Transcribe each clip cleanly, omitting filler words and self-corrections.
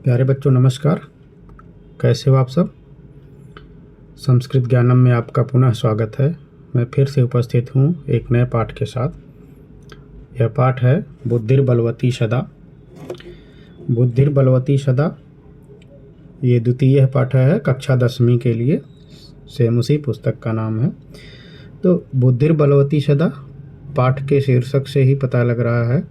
प्यारे बच्चों नमस्कार। कैसे हो आप सब। संस्कृत ज्ञानम में आपका पुनः स्वागत है। मैं फिर से उपस्थित हूँ एक नए पाठ के साथ। यह पाठ है बुद्धिर्बलवती सदा। बुद्धिर्बलवती सदा ये द्वितीय पाठ है कक्षा 10वीं के लिए। सेम उसी पुस्तक का नाम है। तो बुद्धिर्बलवती सदा पाठ के शीर्षक से ही पता लग रहा है।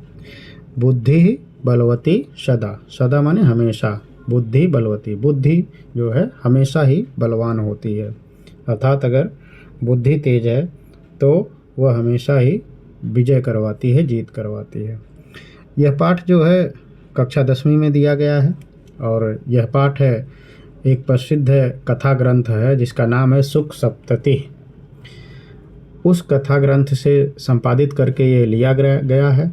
बुद्धि बलवती सदा, सदा माने हमेशा। बुद्धि बलवती, बुद्धि जो है हमेशा ही बलवान होती है। अर्थात अगर बुद्धि तेज है तो वह हमेशा ही विजय करवाती है, जीत करवाती है। यह पाठ जो है कक्षा 10वीं में दिया गया है और यह पाठ है एक प्रसिद्ध कथा ग्रंथ है जिसका नाम है सुख सप्तति। उस कथा ग्रंथ से संपादित करके ये लिया गया है।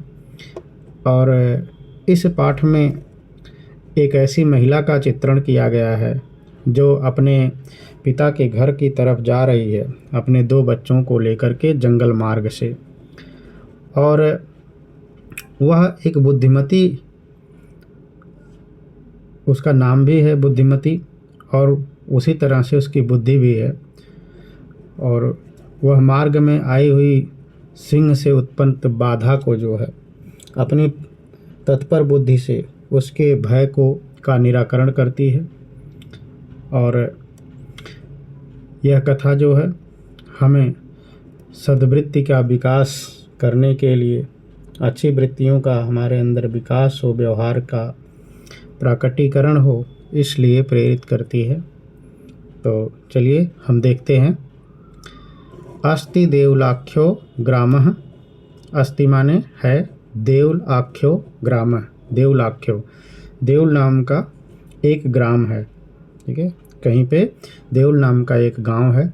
और इस पाठ में एक ऐसी महिला का चित्रण किया गया है जो अपने पिता के घर की तरफ जा रही है अपने 2 बच्चों को लेकर के जंगल मार्ग से। और वह एक बुद्धिमती, उसका नाम भी है बुद्धिमती और उसी तरह से उसकी बुद्धि भी है। और वह मार्ग में आई हुई सिंह से उत्पन्न बाधा को जो है अपनी तत्पर बुद्धि से उसके भय का निराकरण करती है। और यह कथा जो है हमें सद्वृत्ति का विकास करने के लिए, अच्छी वृत्तियों का हमारे अंदर विकास हो, व्यवहार का प्रकटीकरण हो, इसलिए प्रेरित करती है। तो चलिए हम देखते हैं। अस्ति देवलाख्यो ग्रामः। अस्ति माने है, देउल आख्यो ग्राम। देउलाख्यो, देउल नाम का एक ग्राम है। ठीक है, कहीं पे देउल नाम का एक गांव है।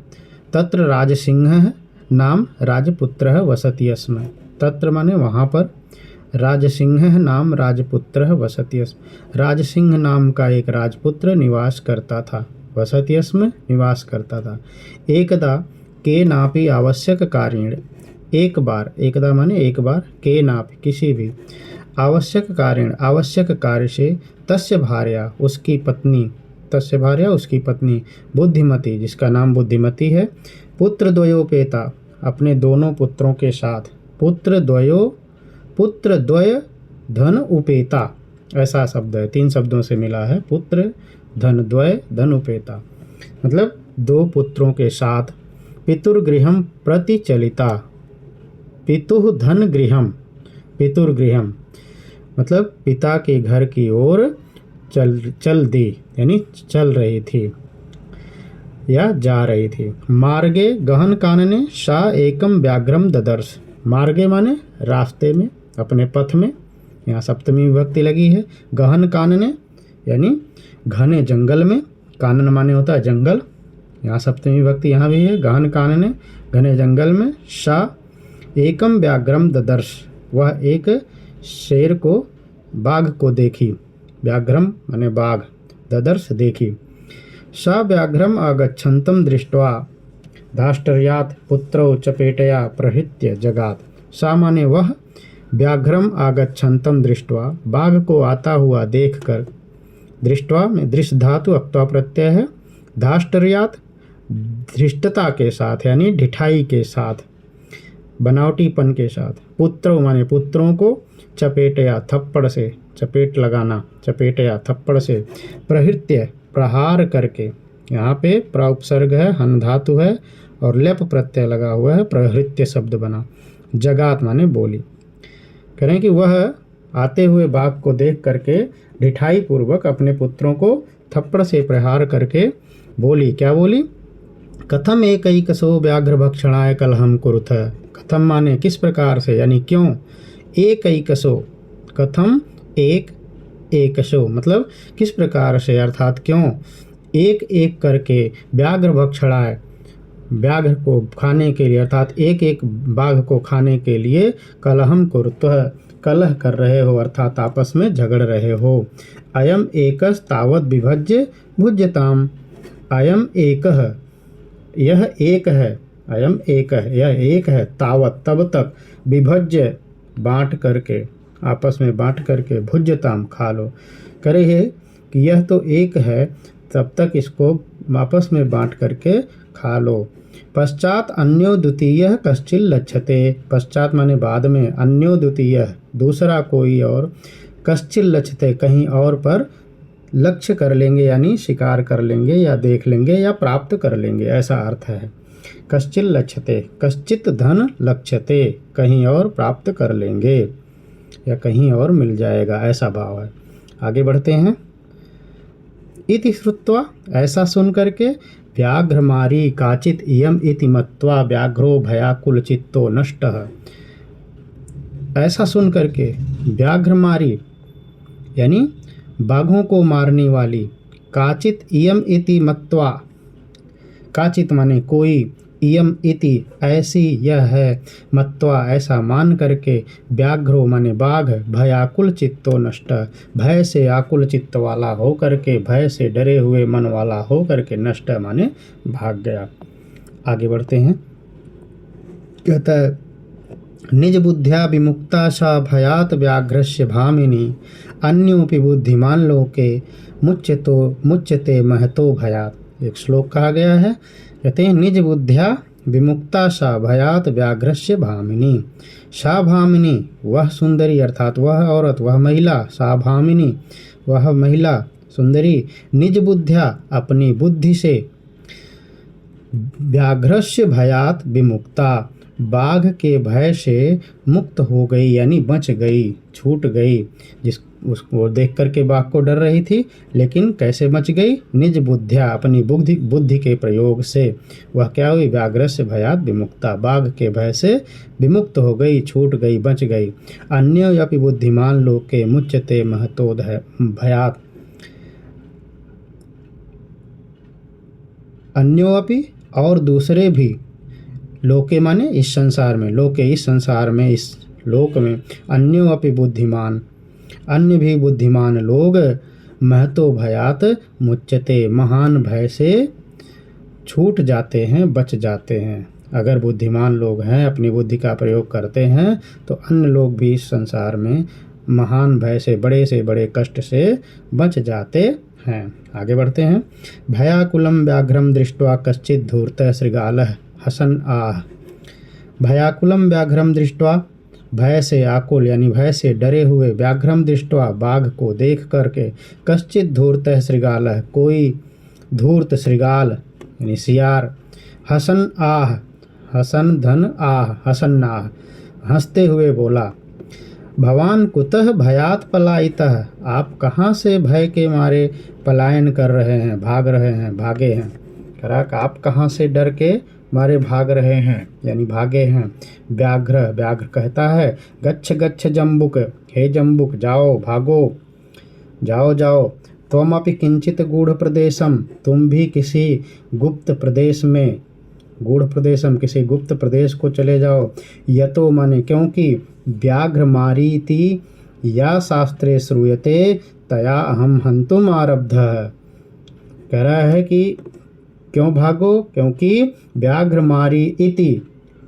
तत्र राजसिंह नाम राजपुत्र वसति स्म। तत्र माने वहाँ पर, राजसिंह नाम राजपुत्र वसति स्म। राजसिंह नाम का एक राजपुत्र निवास करता था। वसति स्म निवास करता था। एकदा के नापि आवश्यक कार्येण। एक बार, एकदा माने एक बार, के नापि किसी भी, आवश्यक कार्येण आवश्यक कार्य से, तस्य भार्या उसकी पत्नी, तस्य भार्या उसकी पत्नी, बुद्धिमती जिसका नाम बुद्धिमती है, पुत्रद्वयोपेता अपने दोनों पुत्रों के साथ, पुत्रद्वय धन उपेता, ऐसा शब्द है, 3 शब्दों से मिला है। पुत्र धन द्वय धन उपेता मतलब 2 पुत्रों के साथ, पितुर्गृहम प्रतिचलिता। पितुः धन गृहम, पितुर्गृहम मतलब पिता के घर की ओर चल दी, यानी चल रही थी या जा रही थी। मार्गे गहन कानने सा एकम व्याघ्रम ददर्श। मार्गे माने रास्ते में, अपने पथ में, यहाँ सप्तमी विभक्ति लगी है। गहन कानने यानी घने जंगल में, कानन माने होता है जंगल, यहाँ सप्तमी विभक्ति यहाँ भी है। गहन कानने घने जंगल में, सा एकम व्याघ्रम ददर्श वह एक शेर को, बाघ को देखी। व्याघ्रम माने बाघ, ददर्श देखी। स व्याघ्रम आगच्छन्तम दृष्ट्वा धाष्टर्यात् पुत्रौ चपेटया प्रहृत्य जगात। सा माने वह, व्याघ्रम आगच्छन्तम दृष्ट्वा बाघ को आता हुआ देखकर, दृष्ट्वा में दृश्य धातु अक्त्वा प्रत्यय है। धाष्टर्यात् धृष्टता के साथ यानी ढिठाई के साथ, बनावटीपन के साथ। पुत्रों माने पुत्रों को, चपेटया थप्पड़ से, चपेट लगाना, चपेटया थप्पड़ से, प्रहृत्य प्रहार करके, यहाँ पे प्रउपसर्ग है, हन धातु है और लेप प्रत्यय लगा हुआ है, प्रहृत्य शब्द बना। जगात माने बोली। करें कि वह आते हुए बाघ को देख करके ढिठाई पूर्वक अपने पुत्रों को थप्पड़ से प्रहार करके बोली। क्या बोली? कथम एकैकशो व्याघ्र भक्षणाय कलहम कुरुथ। कथम माने किस प्रकार से, यानी क्यों। एकैकशो, कथम एकशो मतलब किस प्रकार से, अर्थात क्यों। एक एक करके व्याघ्र भक्षणाय, व्याघ्र को खाने के लिए, अर्थात एक एक बाघ को खाने के लिए, कलहम कुरुतः कलह कर रहे हो, अर्थात आपस में झगड़ रहे हो। अयम एकस तावत विभज्य भुज्यताम। अयम एकः, यह एक है, अयम एक है, यह एक है, तावत तब तक, विभज्य बांट करके, आपस में बांट करके, भुज्यताम खा लो। करे है कि यह तो एक है, तब तक इसको आपस में बांट करके खा लो। पश्चात अन्यो द्वितीय कश्चिल लक्ष्यते, पश्चात माने बाद में, अन्यो द्वितीय दूसरा कोई और, कश्चिल लक्ष्यते कहीं और पर लक्ष्य कर लेंगे, यानी शिकार कर लेंगे या देख लेंगे या प्राप्त कर लेंगे, ऐसा अर्थ है। कश्चिल लक्ष्यते, कश्चित धन लक्ष्यते, कहीं और प्राप्त कर लेंगे या कहीं और मिल जाएगा, ऐसा भाव है। आगे बढ़ते हैं। इति श्रुत्वा, ऐसा सुन करके, व्याघ्रमारी काचित इयम इति मत्वा व्याघ्रो भयाकुल चित्तो नष्टः, ऐसा सुन करके व्याघ्रमारी यानी बाघों को मारने वाली, काचित इयम इति मत्वा, काचित माने कोई, इयम इति ऐसी यह है, मत्वा ऐसा मान करके, व्याघ्रो माने बाघ, भयाकुल चित्तो नष्ट भय से आकुल चित्त वाला हो करके, भय से डरे हुए मन वाला हो करके, नष्ट माने भाग गया। आगे बढ़ते हैं। कहता है निज बुद्ध्या विमुक्ता सा भयात व्याघ्रस्य भामिनी, अन्योपि बुद्धिमान लोके मुच्यते महतो भयात। एक श्लोक कहा गया है, कहते हैं निज बुद्ध्या विमुक्ता सा भयात व्याघ्रस्य भामिनी। सा भामिनी वह सुंदरी, अर्थात वह औरत, वह महिला, सा भामिनी वह महिला सुंदरी, निज बुद्ध्या अपनी बुद्धि से, व्याघ्रस्य भयात विमुक्ता बाघ के भय से मुक्त हो गई, यानी बच गई, छूट गई। उसको देख करके बाघ को डर रही थी, लेकिन कैसे बच गई? निज बुद्धिया अपनी बुद्धि के प्रयोग से। वह क्या हुई? व्याघ्रस्य भयात विमुक्ता, बाघ के भय से विमुक्त हो गई, छूट गई, बच गई। अन्य अपि बुद्धिमान लोके मुच्यते महतो भयात, अन्यो अपि और दूसरे भी, लोके माने इस संसार में, लोके इस संसार में, इस लोक में, अन्यो अपि बुद्धिमान अन्य भी बुद्धिमान लोग, महतो भयात मुच्यते महान भय से छूट जाते हैं, बच जाते हैं। अगर बुद्धिमान लोग हैं, अपनी बुद्धि का प्रयोग करते हैं, तो अन्य लोग भी इस संसार में महान भय से बड़े कष्ट से बच जाते हैं। आगे बढ़ते हैं। भयाकुलम व्याघ्रम दृष्ट्वा कश्चित् धूर्तः शृगालः हसन आह। भयाकुलम व्याघ्रम दृष्ट्वा, भय से आकुल यानी भय से डरे हुए, व्याघ्रम दृष्ट्वा बाघ को देख करके, कश्चित् धूर्तः शृगालः कोई धूर्त शृगाल यानी सियार, हसन आह, हसन धन आह, हसन आह हंसते हुए बोला, भवान कुतः भयात पलायितः, आप कहाँ से भय के मारे पलायन कर रहे हैं, भाग रहे हैं, भागे हैं। करा आप कहाँ से डर के मारे भाग रहे हैं यानी भागे हैं। व्याघ्र कहता है, गच्छ गच्छ जम्बुक, हे जम्बुक जाओ, भागो, जाओ जाओ। त्वमपि किंचित गूढ़ प्रदेशम, तुम भी किसी गुप्त प्रदेश में, गूढ़ प्रदेशम किसी गुप्त प्रदेश को चले जाओ। यतो माने क्योंकि, व्याघ्र मारीति या शास्त्रे श्रूयते तया अहम हंतुम आरब्ध। कह रहा है कि क्यों भागो? क्योंकि व्याघ्र मारी इति,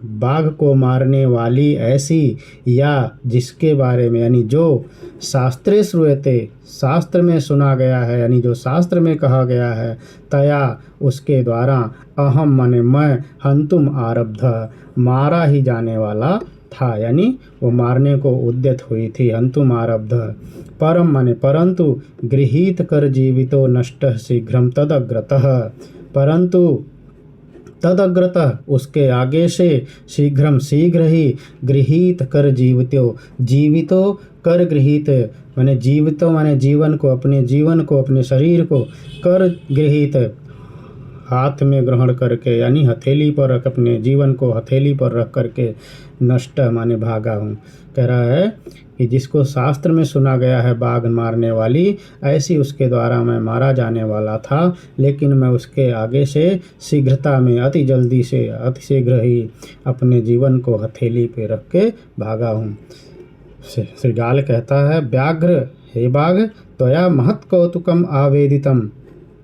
बाघ को मारने वाली ऐसी, या जिसके बारे में यानी जो शास्त्रे श्रूयते, शास्त्र में सुना गया है यानी जो शास्त्र में कहा गया है, तया उसके द्वारा, अहम माने मैं, हंतुम आरब्ध मारा ही जाने वाला था, यानी वो मारने को उद्यत हुई थी। हंतुम आरब्ध, परम माने परंतु, गृहीत कर जीवितो नष्टः शीघ्रम तदग्रतः, परंतु तदग्रतः उसके आगे से, शीघ्रम शीघ्र ही, गृहीत कर जीवितो, जीवितो कर गृहीत माने जीवितो माने जीवन को, अपने जीवन को, अपने शरीर को, कर गृहीत हाथ में ग्रहण करके यानी हथेली पर रख, अपने जीवन को हथेली पर रख करके, नष्ट माने भागा हूँ। कह रहा है कि जिसको शास्त्र में सुना गया है बाघ मारने वाली, ऐसी उसके द्वारा मैं मारा जाने वाला था, लेकिन मैं उसके आगे से शीघ्रता में, अति जल्दी से, अति शीघ्र ही अपने जीवन को हथेली पे रख के भागा हूँ। श्रीगाल कहता है, व्याघ्र हे बाघ, त्वया महत् कौतुकम आवेदितम,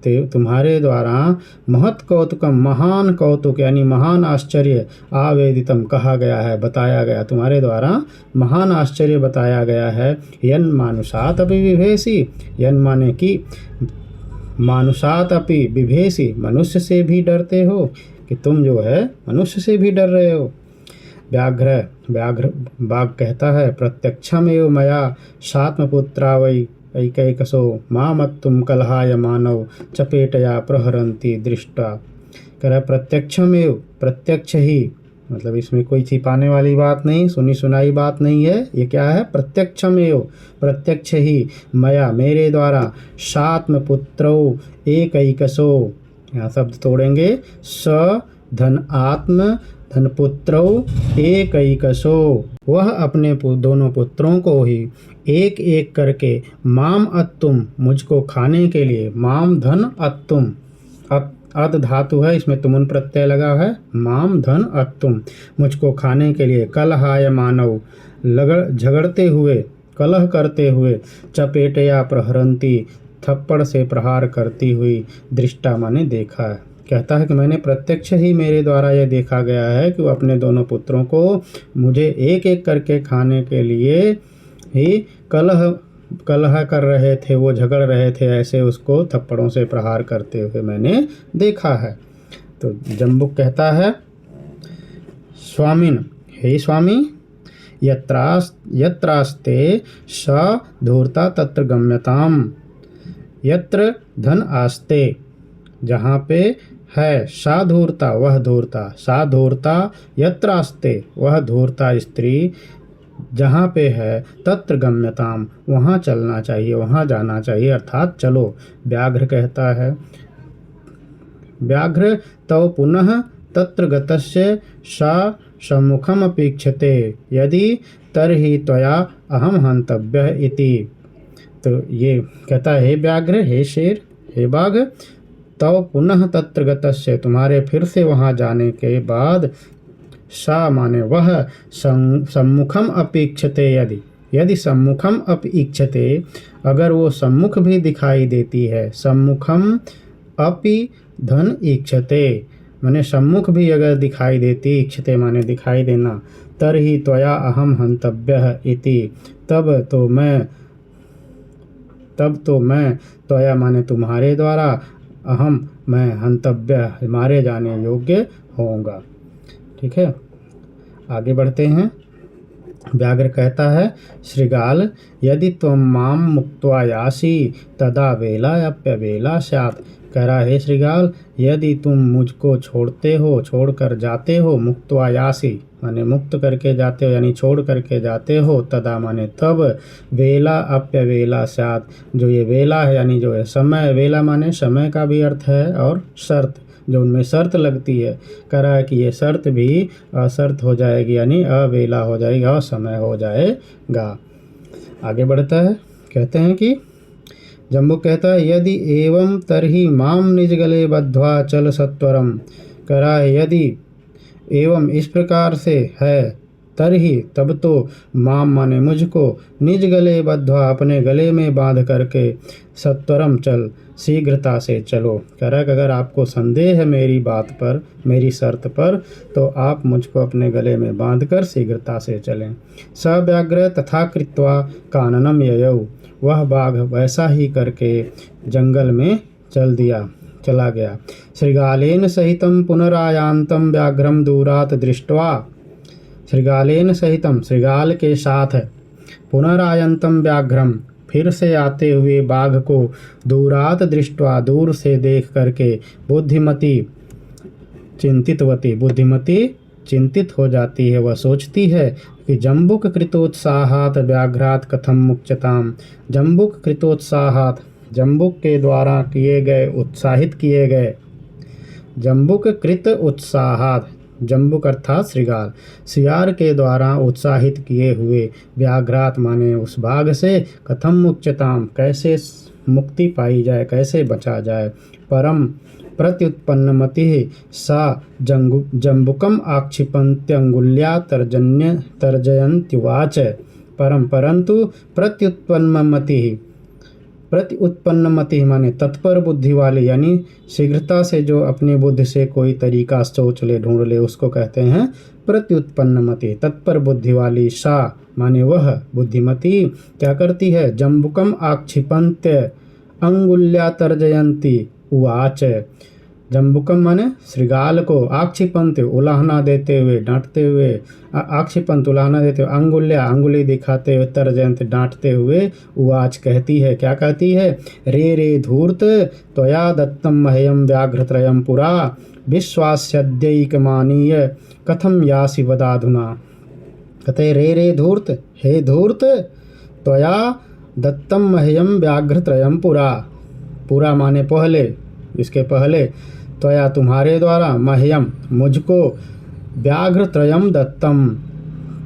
तुम्हारे द्वारा महत् कौतुकम, महान कौतुक यानी महान आश्चर्य, आवेदितम कहा गया है, बताया गया, तुम्हारे द्वारा महान आश्चर्य बताया गया है। यन मानुषात अपि विभेसी, यन माने कि मानुषात अपि विभेसी, मनुष्य से भी डरते हो, कि तुम जो है मनुष्य से भी डर रहे हो। व्याघ्र बाघ कहता है प्रत्यक्षमेव मया सात्मपुत्रा वै ऐकैकसो मामत्तुम कलहाय मानव चपेटया प्रहरन्ति दृष्टा। कह रहा प्रत्यक्षमेव, प्रत्यक्ष ही, मतलब इसमें कोई छिपाने वाली बात नहीं, सुनी सुनाई बात नहीं है। ये क्या है? प्रत्यक्षमेव, प्रत्यक्ष ही, मया मेरे द्वारा, सात्मपुत्रौ एकैकसो, यहाँ शब्द तोड़ेंगे, स धन आत्म धन पुत्रौ एकैकसो, वह अपने दोनों पुत्रों को ही एक एक करके, माम अत्तुम मुझको खाने के लिए, माम धन अत्तुम, अद धातु है, इसमें तुमुन प्रत्यय लगा है, माम धन अत्तुम मुझको खाने के लिए, कलहाय मानव झगड़ते हुए, कलह करते हुए, चपेटया प्रहरंती थप्पड़ से प्रहार करती हुई, दृष्टा माने देखा है। कहता है कि मैंने प्रत्यक्ष ही मेरे द्वारा यह देखा गया है कि वो अपने दोनों पुत्रों को मुझे एक एक करके खाने के लिए ही कलह कर रहे थे, वो झगड़ रहे थे, ऐसे उसको थप्पड़ों से प्रहार करते हुए मैंने देखा है। तो जम्बुक कहता है स्वामिन, हे स्वामी, यत्रास्ते स धूर्ता तत्र गम्यताम, यत्र धन आस्ते, जहाँ पे है सा धूर्ता वह धूर्ता, सा धूर्ता यत्रास्ते वह धूर्ता स्त्री, जहाँ पे है, तत्र गम्यताम वहाँ चलना चाहिए, वहाँ जाना चाहिए, अर्थात चलो। व्याघ्र कहता है व्याघ्र तव पुनः तत्र गतस्य सा सम्मुखम अपेक्षते यदि तर्हि त्वया अहम हंतव्य इति। तो ये कहता है हे व्याघ्र, हे शेर, हे बाघ, तव पुनः तत्र गतस्य तुम्हारे फिर से वहाँ जाने के बाद, सा माने वह, सम्मुखम अपेक्षते यदि सम्मुखम अपेक्षते, अगर वो सम्मुख भी दिखाई देती है, सम्मुखम अपि धन इक्षते माने सम्मुख भी अगर दिखाई देती, इक्षते माने दिखाई देना, तरहि त्वया अहम हंतव्यः इति, तब तो मैं त्वया माने तुम्हारे द्वारा, अहम मैं, हंतव्य मारे जाने योग्य होऊंगा। ठीक है, आगे बढ़ते हैं। व्याघ्र कहता है श्रृगाल, यदि त्वं माम मुक्त्वा यासि तदा वेलाप्यवेला स्यात्। कह रहा है श्रृगाल, यदि तुम मुझको छोड़ते हो, छोड़कर जाते हो, मुक्त्वा यासि माने मुक्त करके जाते हो, यानी छोड़ करके जाते हो, तदा माने तब, वेला अप्यवेला स्यात्, जो ये वेला है यानी जो है समय, वेला माने समय का भी अर्थ है, और शर्त, जो उनमें शर्त लगती है, कह रहा है कि ये शर्त भी अशर्त हो जाएगी, यानी अवेला हो जाएगी, असमय हो जाएगा। आगे बढ़ता है, कहते हैं कि जम्बुक कहता है यदि एवं तरहि माम निज गले बद्ध्वा चल सत्वरम। कह रहा है यदि एवं इस प्रकार से है, तरहि तब तो, माम माने मुझको, निज गले बद्ध्वा अपने गले में बांध करके, सत्वरम चल शीघ्रता से चलो। कह रहा है कि अगर आपको संदेह है मेरी बात पर, मेरी शर्त पर, तो आप मुझको अपने गले में बांधकर शीघ्रता से चलें। स व्याघ्र तथा कृत्वा काननम ययौ, वह बाघ वैसा ही करके जंगल में चला गया। श्रृगालेन सहितं पुनरायान्तं व्याघ्रम दूरात दृष्ट्वा, श्रृगालेन सहितं श्रृगाल के साथ, पुनरायंतम व्याघ्रम फिर से आते हुए बाघ को, दूरात दृष्ट्वा दूर से देख करके, बुद्धिमती चिंतितवती, बुद्धिमती चिंतित हो जाती है, वह सोचती है कि जम्बुक कृतोत्साहात व्याघ्रात कथम मुच्यताम। जम्बुक कृतोत्साहात, जम्बुक के द्वारा किए गए, उत्साहित किए गए, जम्बुक कृत उत्साहात, जम्बुक अर्थात श्रृगाल, सियार के द्वारा उत्साहित किए हुए, व्याघ्रात माने उस बाघ से, कथम मुच्यताम कैसे मुक्ति पाई जाए, कैसे बचा जाए। परम प्रत्युत्पन्नमतिः सा जम्बुकम आक्षिपन्त्यंगुल्या तर्जयन्त्युवाच। परंतु प्रत्युत्पन्नमतिः प्रति उत्पन्न मति माने तत्पर बुद्धि वाली, यानी शीघ्रता से जो अपनी बुद्धि से कोई तरीका सोच ले, ढूंढ ले, उसको कहते हैं प्रत्युत्पन्न मति। तत्पर बुद्धि वाली सा माने वह बुद्धिमती क्या करती है, जम्बुकम आक्षिपन्त्य अंगुल्या तर्जयंती उवाच। जम्बुकम माने श्रृगाल को, आक्षिपंत उलाहना देते हुए, डांटते हुए, आक्षिपंत उलाहना देते हुए, अंगुल्या अंगुली दिखाते हुए, तर्जयंत डांटते हुए, उवाच कहती है, क्या कहती है, रे रे धूर्त त्वया दत्तम मह्यम व्याघ्रत्रयम पुरा विश्वास्यद्यैकमानीय कथम यासि वदाधुना। कहते रे रे धूर्त, हे धूर्त, त्वया दत्तम मह्यम व्याघ्रत्रयम पुरा, पुरा माने पहले, इसके पहले, त्वया तुम्हारे द्वारा, मह्यम मुझको, व्याघ्र त्रयम दत्तम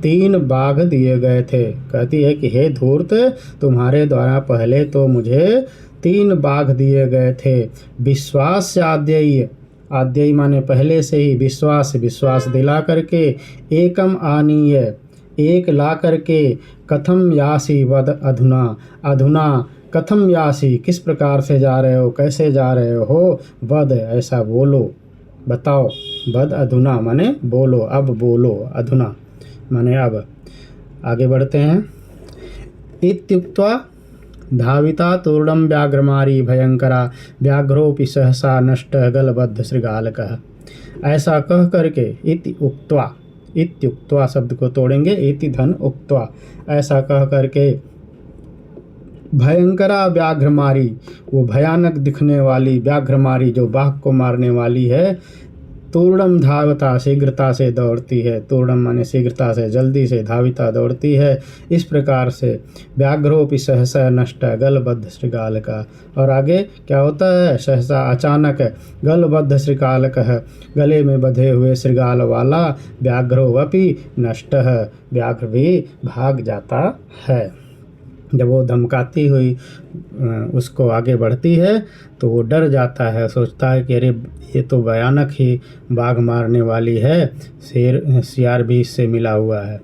3 बाघ दिए गए थे। कहती है कि हे धूर्त, तुम्हारे द्वारा पहले तो मुझे 3 बाघ दिए गए थे। विश्वास आद्यय, आद्यय माने पहले से ही, विश्वास विश्वास दिला करके, एकम आनीय एक ला करके, कथम यासी वद अधुना, अधुना कथम यासी किस प्रकार से जा रहे हो, कैसे जा रहे हो, वद ऐसा बोलो, बताओ, वद अधुना माने बोलो, अब बोलो, अधुना माने अब। आगे बढ़ते हैं। इत्युक्त्वा धाविता तूर्णम व्याघ्रमारी भयंकरा व्याघ्रोपि सहसा नष्ट गलबद्ध श्रृगालकः। ऐसा कह करके, इति उक्त्वा, इत्युक्त्वा शब्द को तोड़ेंगे, इति धन उक्त्वा, ऐसा कह करके, भयंकरा व्याघ्रमारी, वो भयानक दिखने वाली व्याघ्रमारी जो बाघ को मारने वाली है, तूर्णम धावता शीघ्रता से दौड़ती है, तूर्णम माने शीघ्रता से, जल्दी से, धाविता दौड़ती है, इस प्रकार से, व्याघ्रोपि सहसा नष्ट गलबद्ध श्रृगालक। और आगे क्या होता है, सहसा अचानक, गलबद्ध श्रृगालक, गले में बंधे हुए श्रृगाल वाला, व्याघ्रोपि नष्ट, व्याघ्र भी भाग जाता है। जब वो धमकाती हुई उसको आगे बढ़ती है तो वो डर जाता है, सोचता है कि अरे ये तो भयानक ही बाघ मारने वाली है, शेर सियार भी इससे मिला हुआ है।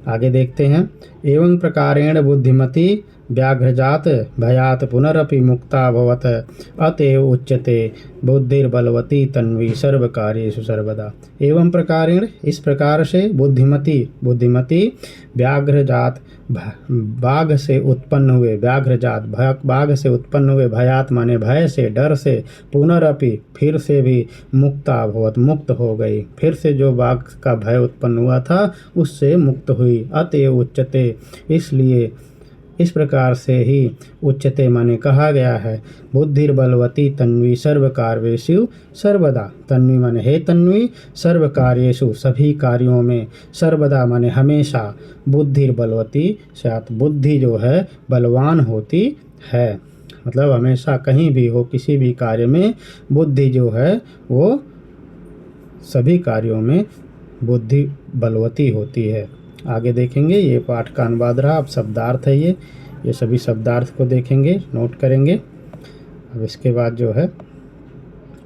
आगे देखते हैं। एवं प्रकारेण बुद्धिमती व्याघ्रजात भयात पुनरपि मुक्ता भवत अतएव उच्यते बुद्धिर्बलवती तन्वी सर्वकार्येषु सर्वदा। एवं प्रकारेण इस प्रकार से बुद्धिमती व्याघ्रजात बाघ से उत्पन्न हुए, व्याघ्रजात बाघ से उत्पन्न हुए, भयात माने भय से, डर से, पुनरपि फिर से भी, मुक्ता भवत मुक्त हो गई, फिर से जो बाघ का भय उत्पन्न हुआ था उससे मुक्त हुई। अतएव उच्यते इसलिए इस प्रकार से ही उच्चते माने कहा गया है, बुद्धिर्बलवती तन्वी सर्वकार्येषु सर्वदा। तन्वी माने हे तन्वी, सर्वकार्येषु सभी कार्यों में, सर्वदा माने हमेशा, बुद्धिर्बलवती साथ बुद्धि जो है बलवान होती है, मतलब हमेशा कहीं भी हो, किसी भी कार्य में बुद्धि जो है वो सभी कार्यों में बुद्धि बलवती होती है। आगे देखेंगे, ये पाठ का अनुवाद रहा। अब शब्दार्थ है, ये सभी शब्दार्थ को देखेंगे, नोट करेंगे। अब इसके बाद जो है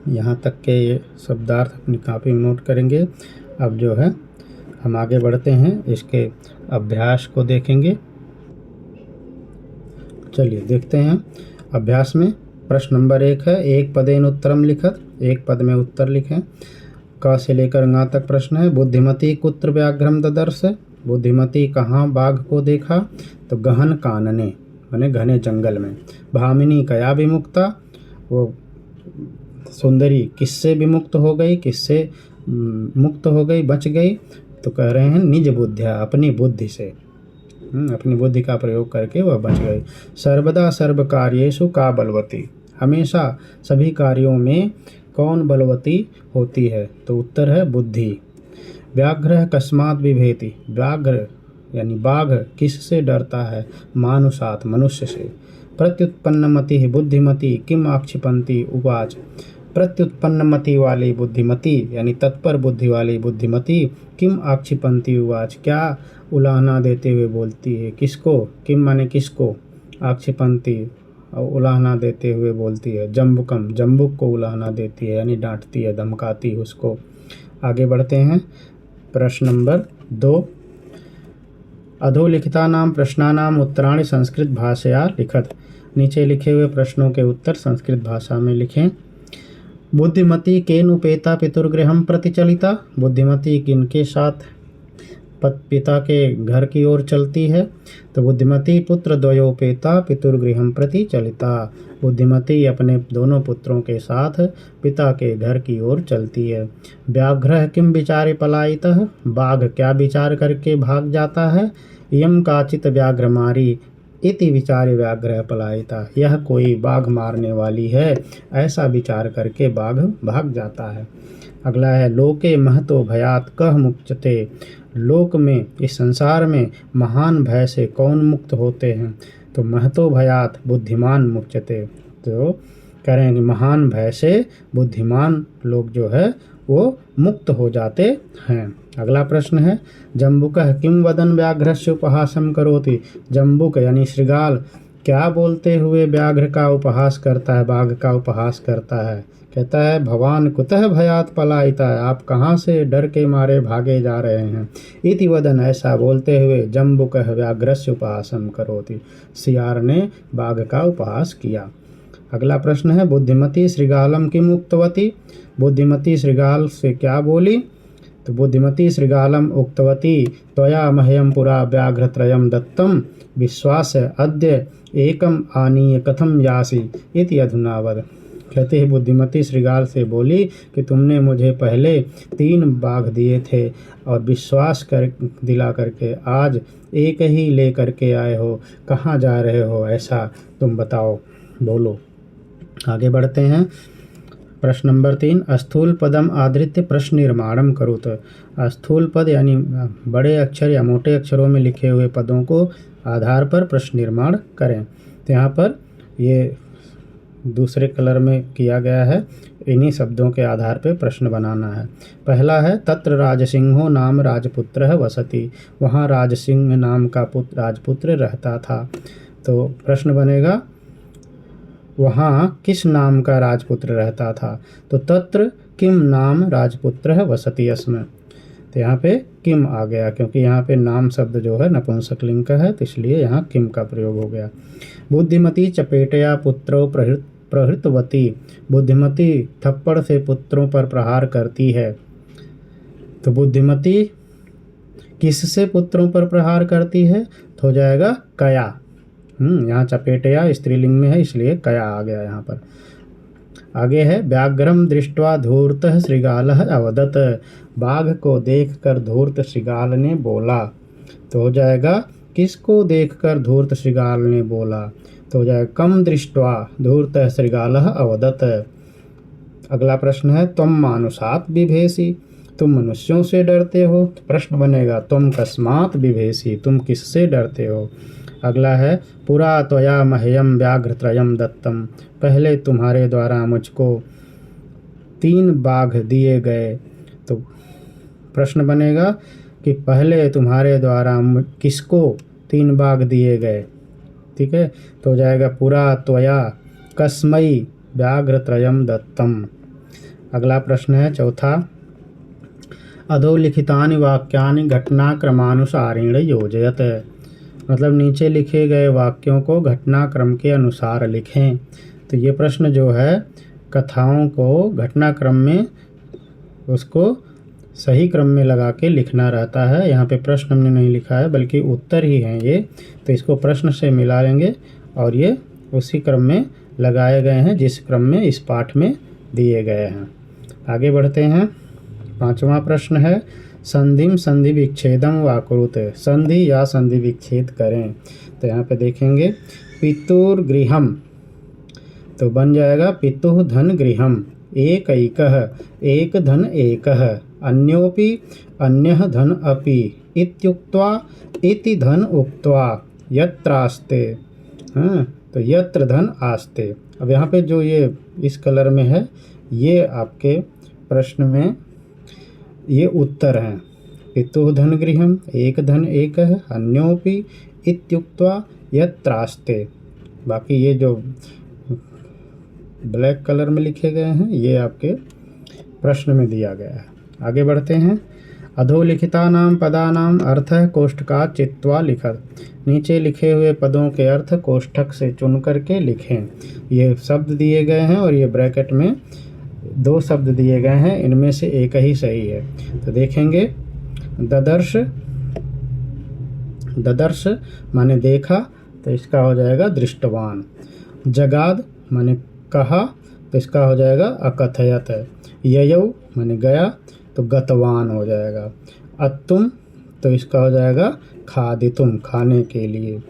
यहाँ तक के ये शब्दार्थ अपनी कॉपी में नोट करेंगे। अब जो है हम आगे बढ़ते हैं, इसके अभ्यास को देखेंगे। चलिए देखते हैं। अभ्यास में प्रश्न नंबर 1 है, एक पदेन उत्तरम लिखत, एक पद में उत्तर लिखें। क से लेकर ङ तक प्रश्न है। बुद्धिमती कुत्र व्याघ्रम ददर्श, बुद्धिमती कहाँ बाघ को देखा, तो गहन कानने माने घने जंगल में। भामिनी कया विमुक्ता, वो सुंदरी किससे विमुक्त हो गई, किससे मुक्त हो गई, बच गई, तो कह रहे हैं निज बुद्धिया, अपनी बुद्धि से, अपनी बुद्धि का प्रयोग करके वह बच गई। सर्वदा सर्व कार्येषु का बलवती, हमेशा सभी कार्यों में कौन बलवती होती है, तो उत्तर है बुद्धि। व्याघ्र कस्मात् बिभेति, व्याघ्र यानी बाघ किससे डरता है, मानुषात् मनुष्य से। प्रत्युत्पन्नमति बुद्धिमती किम आक्षिपन्ति उवाच, प्रत्युत्पन्नमति वाली बुद्धिमती यानी तत्पर बुद्धि वाली बुद्धिमती किम आक्षिपन्ति उवाच, क्या उलाहना देते हुए बोलती है, किसको, किम माने किसको, आक्षिपन्ति उलाहना देते हुए बोलती है, जम्बुकम जम्बुक को उलाहना देती है यानी डांटती है, धमकाती है उसको। आगे बढ़ते हैं। प्रश्न नंबर 2, अधोलिखितानां प्रश्नानाम् उत्तराणि संस्कृत भाषया लिखत। नीचे लिखे हुए प्रश्नों के उत्तर संस्कृत भाषा में लिखें। बुद्धिमती केन उपेता पितुर्गृहं प्रति चलिता। बुद्धिमती किनके साथ पिता के घर की ओर चलती है? तो बुद्धिमती पुत्र द्वयोपेता पितुर्गृहं प्रति चलिता। बुद्धिमती अपने दोनों पुत्रों के साथ पिता के घर की ओर चलती है। व्याघ्रः किम विचारे पलायितः। बाघ क्या विचार करके भाग जाता है? यम काचित व्याघ्रमारी इति विचारे व्याघ्रः पलायिता। यह कोई बाघ मारने वाली है, ऐसा विचार करके बाघ भाग जाता है। अगला है लोके महतो भयात कह मुच्यते। लोक में, इस संसार में महान भय से कौन मुक्त होते हैं? तो महतो भयात बुद्धिमान मुच्यते। तो कह रहे हैं कि महान भय से बुद्धिमान लोग जो है वो मुक्त हो जाते हैं। अगला प्रश्न है जम्बुकः किम वदन व्याघ्रस्य उपहासं करोति। जम्बुक यानी श्रृगाल क्या बोलते हुए व्याघ्र का उपहास करता है, बाघ का उपहास करता है? कहता है भवान कुतः भयात पलायिता। आप कहाँ से डर के मारे भागे जा रहे हैं? इति वदन, ऐसा बोलते हुए जम्बुकः व्याघ्रस्य उपहासं करोति। सियार ने बाघ का उपहास किया। अगला प्रश्न है बुद्धिमती श्रृगालम किम उक्तवती। बुद्धिमती श्रृगाल से क्या बोली? तो बुद्धिमती श्रृगालम उक्तवती त्वया मह्यं पुरा व्याघ्रत्रयं दत्तं विश्वास अद्य एकम आनीय कथम यासी इति अधुना वद। कहते हैं बुद्धिमती श्रृगाल से बोली कि तुमने मुझे पहले 3 बाघ दिए थे और विश्वास कर दिला करके आज एक ही ले करके आए हो, कहाँ जा रहे हो? ऐसा तुम बताओ, बोलो। आगे बढ़ते हैं। प्रश्न नंबर 3 स्थूल पदम आधृत्य प्रश्न निर्माणम करुत। स्थूल पद यानी बड़े अक्षर या मोटे अक्षरों में लिखे हुए पदों को आधार पर प्रश्न निर्माण करें। तो यहाँ पर ये दूसरे कलर में किया गया है, इन्हीं शब्दों के आधार पर प्रश्न बनाना है। पहला है तत्र राजसिंहो नाम राजपुत्र वसति। वहाँ राजसिंह नाम का राजपुत्र रहता था। तो प्रश्न बनेगा वहाँ किस नाम का राजपुत्र रहता था? तो तत्र किम नाम राजपुत्र वसति अस्म। तो यहाँ पे किम आ गया क्योंकि यहाँ पे नाम शब्द जो है नपुंसकलिंग का है, तो इसलिए यहाँ किम का प्रयोग हो गया। बुद्धिमती चपेटया पुत्रो प्रहृतवती। बुद्धिमती थप्पड़ से पुत्रों पर प्रहार करती है। तो बुद्धिमती किससे पुत्रों पर प्रहार करती है? तो हो जाएगा कया। यहाँ चपेटया स्त्रीलिंग में है, इसलिए कया आ गया यहाँ पर। आगे है व्याघ्रम दृष्ट्वा धूर्तः श्रृगालः अवदत। बाघ को देखकर धूर्त श्रृगाल ने बोला। तो हो जाएगा किसको देखकर धूर्त श्रृगाल ने बोला? तो हो जाएगा कम दृष्ट्वा धूर्तः श्रृगालः अवदत। अगला प्रश्न है त्वं मानुषात् बिभेषि। तुम मनुष्यों से डरते हो। तो प्रश्न बनेगा त्वं कस्मात् बिभेषि। तुम किससे डरते हो? अगला है पुरा त्वया मह्यं व्याघ्रत्रयं दत्तं। पहले तुम्हारे द्वारा मुझको 3 बाघ दिए गए। तो प्रश्न बनेगा कि पहले तुम्हारे द्वारा किसको 3 बाघ दिए गए? ठीक है, तो हो जाएगा पुरा त्वया कस्मै व्याघ्रत्रयं दत्तम। अगला प्रश्न है चौथा अधोलिखितानि वाक्यानि घटनाक्रमानुसारेण योजयत। मतलब नीचे लिखे गए वाक्यों को घटनाक्रम के अनुसार लिखें। तो ये प्रश्न जो है कथाओं को घटनाक्रम में उसको सही क्रम में लगा के लिखना रहता है। यहाँ पे प्रश्न हमने नहीं लिखा है बल्कि उत्तर ही हैं ये, तो इसको प्रश्न से मिला लेंगे और ये उसी क्रम में लगाए गए हैं जिस क्रम में इस पाठ में दिए गए हैं। आगे बढ़ते हैं। 5वां प्रश्न है संधिम संधि विच्छेदम वा कुरुत। संधि या संधि विच्छेद करें। तो यहाँ पे देखेंगे पितुर्गृहम, तो बन जाएगा पितुः धन गृहम एकैकः एक धन एकः अन्योपि अन्यः धन अपि इत्युक्त्वा इति धन उक्त्वा यत्रास्ते। हाँ, तो यत्र धन आस्ते। अब यहाँ पे जो ये इस कलर में है ये आपके प्रश्न में ये उत्तर हैं। पितुः धन गृहम एक धन एकः अन्योपि इत्युक्त्वा यत्रास्ते। बाकी ये जो ब्लैक कलर में लिखे गए हैं ये आपके प्रश्न में दिया गया है। आगे बढ़ते हैं। अधोलिखितानां पदानां अर्थः कोष्ठकात् चित्वा लिखत। नीचे लिखे हुए पदों के अर्थ कोष्ठक से चुन करके लिखें। ये शब्द दिए गए हैं और ये ब्रैकेट में 2 शब्द दिए गए हैं, इनमें से एक ही सही है। तो देखेंगे, ददर्श, ददर्श माने देखा, तो इसका हो जाएगा दृष्टवान। जगाद माने कहा, तो इसका हो जाएगा अकथयत। ययौ माने गया, तो गतवान हो जाएगा। अत्तुम, तो इसका हो जाएगा खादितुम, खाने के लिए।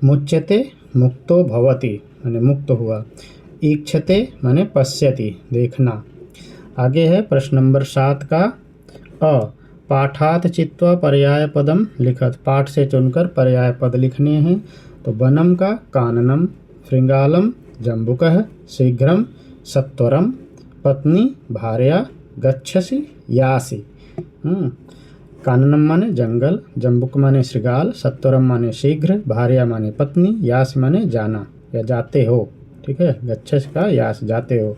मुच्यते मुक्तो भवति माने मुक्त हुआ। ईक्षते माने पश्यति, देखना। आगे है प्रश्न नंबर 7 का अ। पाठात चित्वा पर्याय पदम लिखत। पाठ से चुनकर पर्याय पद लिखने हैं। तो वनम का काननम, श्रृंगालम जम्बुकः, शीघ्रम सत्वरम, पत्नी भार्या, गच्छसि यासि। काननम माने जंगल, जम्बुक माने श्रृगाल, सत्वरम माने शीघ्र, भार्या माने पत्नी, यास माने जाना या जाते हो। ठीक है, गच्छसि का यास, जाते हो।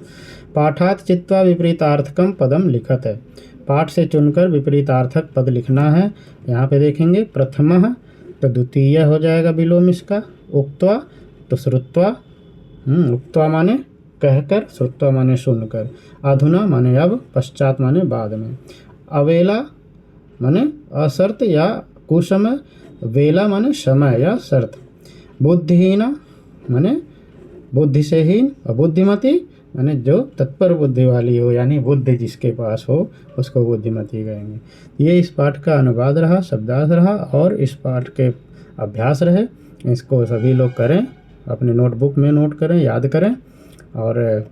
पाठात चित्वा विपरीतार्थकम पदम लिखत है। पाठ से चुनकर विपरीतार्थक पद लिखना है। यहाँ पे देखेंगे, प्रथमः तो द्वितीय हो जाएगा विलोम इसका। उक्त्वा तो श्रुत्वा, उक्त्वा माने कहकर, श्रुत्वा माने सुनकर। अधुना माने अब, पश्चात माने बाद में। अवेला माने असर्त या कुसमय, वेला माने समय या शर्त। बुद्धिहीना माने बुद्धि से हीन, और बुद्धिमती माने जो तत्पर बुद्धि वाली हो, यानी बुद्धि जिसके पास हो उसको बुद्धिमती कहेंगे। ये इस पाठ का अनुवाद रहा, शब्दार्थ रहा और इस पाठ के अभ्यास रहे। इसको सभी लोग करें, अपने नोटबुक में नोट करें, याद करें। और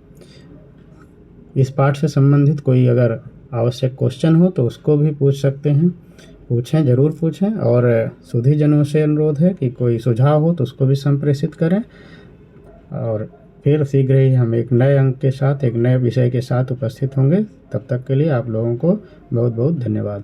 इस पाठ से संबंधित कोई अगर आवश्यक क्वेश्चन हो तो उसको भी पूछ सकते हैं, पूछें, ज़रूर पूछें। और सुधी जनों से अनुरोध है कि कोई सुझाव हो तो उसको भी संप्रेषित करें। और फिर शीघ्र ही हम एक नए अंक के साथ, एक नए विषय के साथ उपस्थित होंगे। तब तक के लिए आप लोगों को बहुत बहुत धन्यवाद।